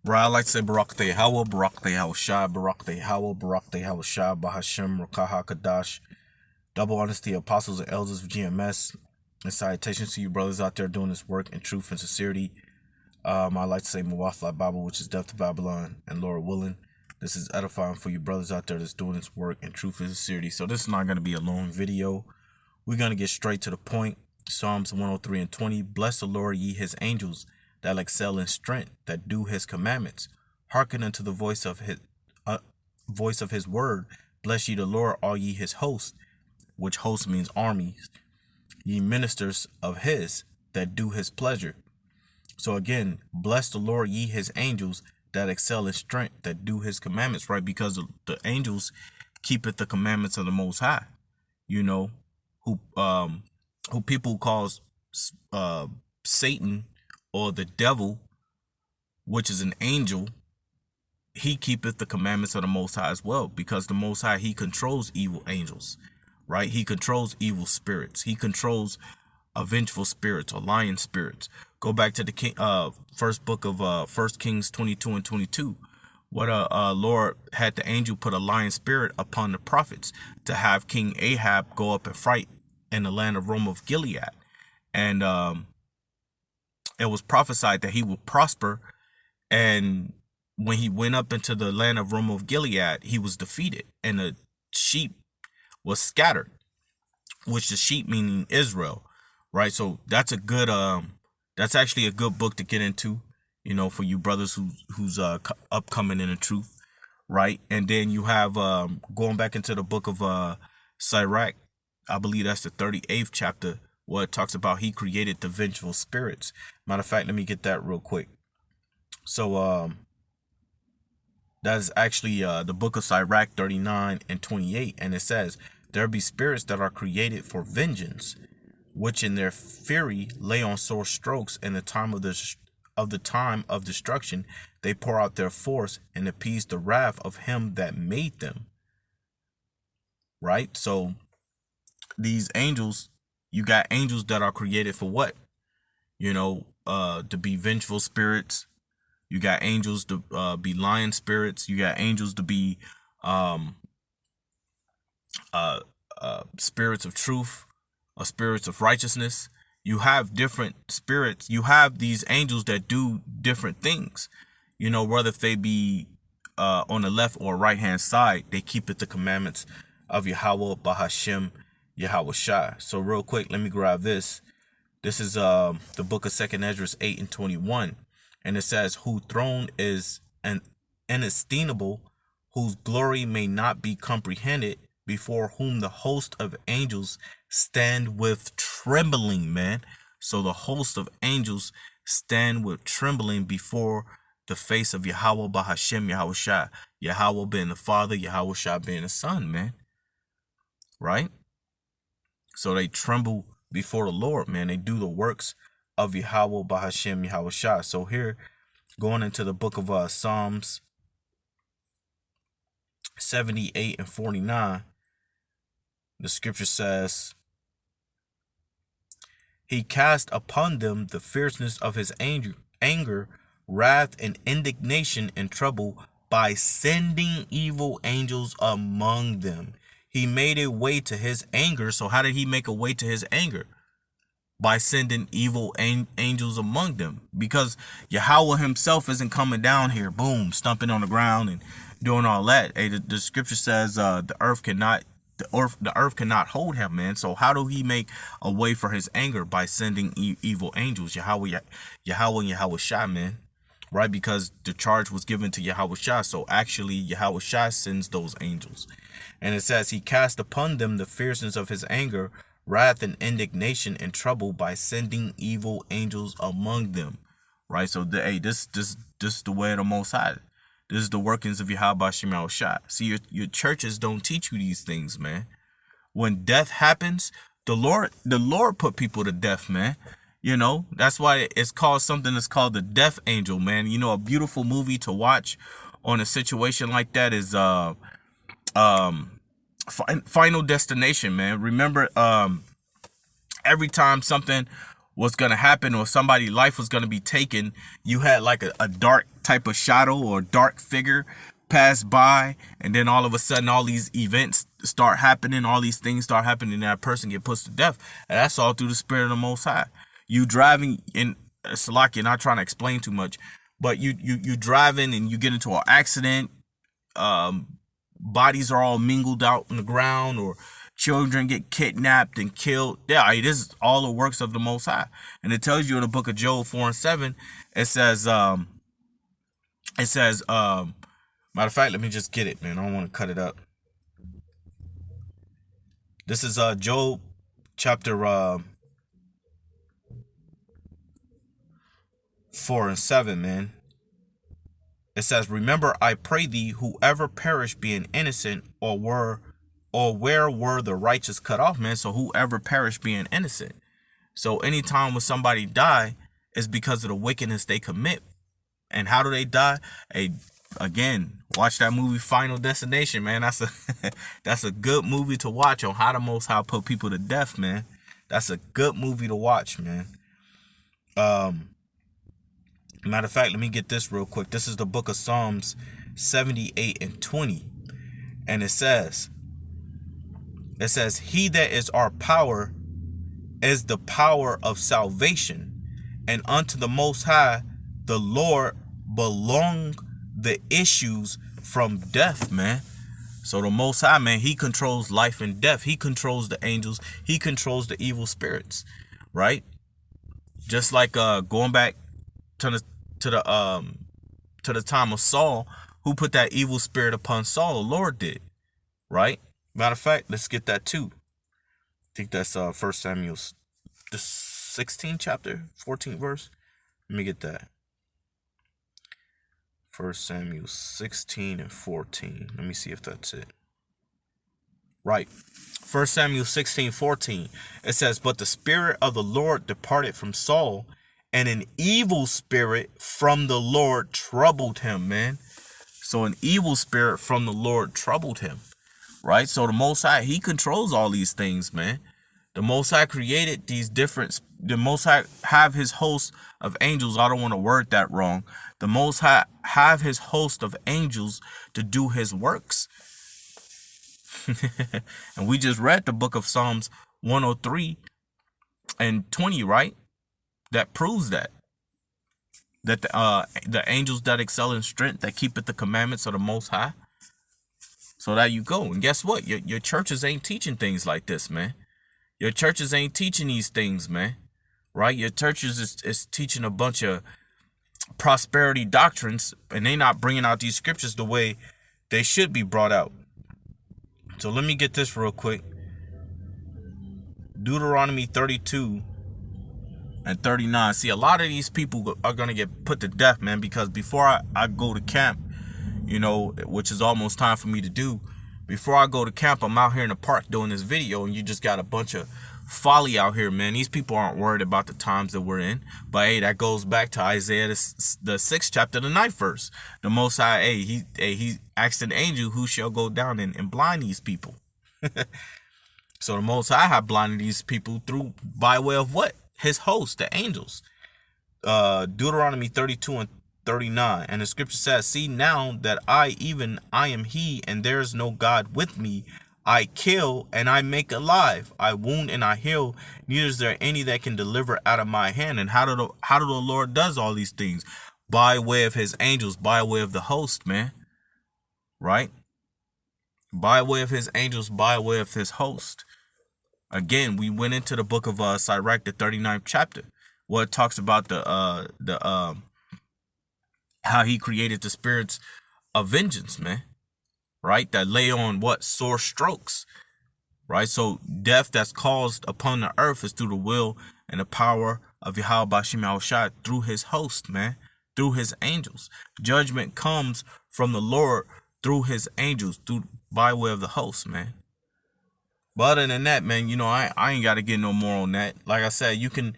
Right, I like to say Barak Tehawa, Barak Tehawa Shah, Barak Tehawa, Barak Tehawa Shah, Bahashem, Rakaha Kadash, double honesty, apostles and elders of GMS, and salutations to you brothers out there doing this work in truth and sincerity. I like to say Mawafla Bible, which is death to Babylon, and Lord willing, this is edifying for you brothers out there that's doing this work in truth and sincerity. So this is not going to be a long video. We're going to get straight to the point. Psalms 103 and 20. Bless the Lord, ye his angels that excel in strength, that do his commandments. Hearken unto the voice of his word. Bless ye the Lord, all ye his hosts, which host means armies, ye ministers of his that do his pleasure. So again, bless the Lord, ye his angels that excel in strength, that do his commandments, right? Because the angels keepeth the commandments of the Most High. You know, who people calls uh Satan or the devil, which is an angel. He keepeth the commandments of the Most High as well, because the Most High, he controls evil angels, right? He controls evil spirits. He controls vengeful spirits or lion spirits. Go back to the first book of First Kings 22 and 22. What Lord had the angel put a lion spirit upon the prophets to have King Ahab go up and fight in the land of Rome of Gilead, and it was prophesied that he would prosper. And when he went up into the land of Rome of Gilead, he was defeated, and the sheep was scattered, which the sheep meaning Israel, right? So that's actually a good book to get into, for you brothers who's upcoming in the truth, right? And then you have going back into the book of Sirach, I believe that's the 38th chapter, where it talks about he created the vengeful spirits. Matter of fact, let me get that real quick. So that is actually the book of Sirach 39 and 28, and it says, there be spirits that are created for vengeance, which in their fury lay on sore strokes. In the time of destruction, they pour out their force and appease the wrath of him that made them. Right? So these angels, you got angels that are created for what? To be vengeful spirits. You got angels to be lion spirits. You got angels to be spirits of truth, or spirits of righteousness. You have different spirits. You have these angels that do different things. Whether if they be on the left or right hand side, they keep it the commandments of Yahweh, Bahashem, Yahweh Shai. So real quick, let me grab this. This is the book of 2nd Ezra 8 and 21. And it says, whose throne is an inestimable, whose glory may not be comprehended, before whom the host of angels stand with trembling, man. So the host of angels stand with trembling before the face of Yahweh Bahashem, Yahweh Shai. Yahweh being the Father, Yahweh Shai being the Son, man. Right? So they tremble before the Lord, man. They do the works of Yahweh Bahashem, Yahweh Shai. So here, going into the book of Psalms 78 and 49, the scripture says, he cast upon them the fierceness of his anger, wrath, and indignation and trouble by sending evil angels among them. He made a way to his anger. So how did he make a way to his anger? By sending evil angels among them. Because Yahweh himself isn't coming down here, boom, stumping on the ground and doing all that. Hey, the scripture says the earth cannot hold him, man. So how do he make a way for his anger? By sending evil angels, Yahweh and Yahweh Shai, man. Right? Because the charge was given to Yahweh Shai. So actually Yahweh Shai sends those angels. And it says he cast upon them the fierceness of his anger, wrath, and indignation and trouble by sending evil angels among them. Right? So this is the way of the Most High. This is the workings of Yahweh Shemel Shai. See, your churches don't teach you these things, man. When death happens, the Lord put people to death, man. That's why it's called something that's called the death angel, man. A beautiful movie to watch on a situation like that is Final Destination, man. Remember, every time something was gonna happen or somebody's life was gonna be taken, you had like a dark type of shadow or dark figure pass by, and then all of a sudden all these events start happening, all these things start happening, and that person get put to death. And that's all through the Spirit of the Most High. You driving in Salaki, not trying to explain too much, but you driving and you get into an accident, bodies are all mingled out on the ground, or children get kidnapped and killed. Yeah, this is all the works of the Most High. And it tells you in the book of Job 4:7, it says, matter of fact, let me just get it, man. I don't want to cut it up. This is Job chapter 4:7, man. It says, remember, I pray thee, whoever perished being innocent, or where were the righteous cut off, man? So whoever perished being innocent. So anytime when somebody die, it's because of the wickedness they commit. And how do they die? Again, watch that movie Final Destination, man. That's a good movie to watch on how the Most High put people to death, man. That's a good movie to watch, man. Matter of fact, let me get this real quick. This is the book of Psalms 78:20. And it says, he that is our power is the power of salvation, and unto the Most High, the Lord, belong the issues from death, man. So the Most High, man, he controls life and death. He controls the angels. He controls the evil spirits, right? Just like going back to the time of Saul, who put that evil spirit upon Saul? The Lord did, right? Matter of fact, let's get that too. I think that's 1 Samuel, the 16th chapter, 14th verse. Let me get that. 1 Samuel 16:14. Let me see if that's it. Right. 1 Samuel 16:14. It says, but the Spirit of the Lord departed from Saul, and an evil spirit from the Lord troubled him, man. So an evil spirit from the Lord troubled him, right? So the Most High, he controls all these things, man. The Most High created these the Most High have his host of angels. I don't want to word that wrong. The Most High have his host of angels to do his works. And we just read the book of Psalms 103:20, right? That proves that the angels that excel in strength, that keepeth the commandments of the Most High. So there you go. And guess what? Your churches ain't teaching things like this, man. Your churches ain't teaching these things, man. Right? Your churches is teaching a bunch of prosperity doctrines, and they not bringing out these scriptures the way they should be brought out. So let me get this real quick. Deuteronomy 32:39. See, a lot of these people are going to get put to death, man, because before I go to camp, you know, which is almost time for me to do, before I go to camp, I'm out here in the park doing this video, and you just got a bunch of folly out here, man. These people aren't worried about the times that we're in. But hey, that goes back to Isaiah the 6th chapter, the 9th verse. The Most High, he asked an angel who shall go down and blind these people. So the Most High have blinded these people by way of what? His host, the angels. Deuteronomy 32:39, and the scripture says, see now that I am he, and there is no God with me. I kill and I make alive. I wound and I heal. Neither is there any that can deliver out of my hand. And how do the Lord does all these things? By way of his angels, by way of the host, man. Right? By way of his angels, by way of his host. Again, we went into the book of Sirach, the 39th chapter, where it talks about how he created the spirits of vengeance, man. Right? That lay on what? Sore strokes. Right? So death that's caused upon the earth is through the will and the power of Yahweh Bashim Yahushua, through his host, man. Through his angels. Judgment comes from the Lord through his angels, by way of the host, man. But other than that, man, you know, I ain't got to get no more on that. Like I said, you can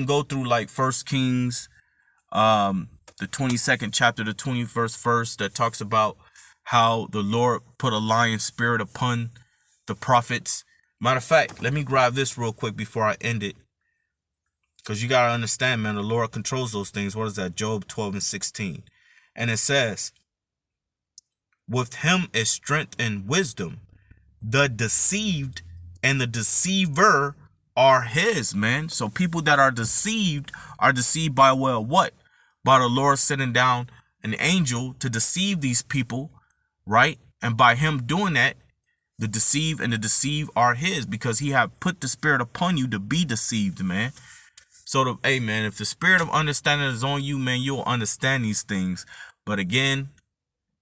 go through like 1 Kings, the 22nd chapter, the 21st verse, that talks about how the Lord put a lion spirit upon the prophets. Matter of fact, let me grab this real quick before I end it. Because you got to understand, man, the Lord controls those things. What is that? Job 12:16. And it says, with him is strength and wisdom. The deceived and the deceiver are his, man. So people that are deceived by, well, what? By the Lord sending down an angel to deceive these people, right? And by him doing that, the deceive and the deceive are his, because he have put the spirit upon you to be deceived, man. So, hey, man, if the spirit of understanding is on you, man, you'll understand these things. But again,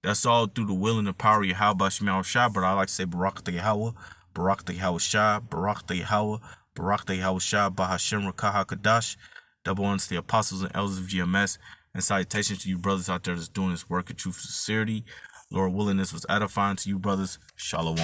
that's all through the will and the power of Yahweh Shema Shah. But I like to say Barak Yahweh, Barak Yahweh Shah, Barak Yahweh, Barak Yahweh Shah, Bahashem Rakah HaKadash. Double honors to the apostles and elders of GMS. And salutations to you brothers out there that's doing this work in truth and sincerity. Lord willing, this was edifying to you brothers. Shalom.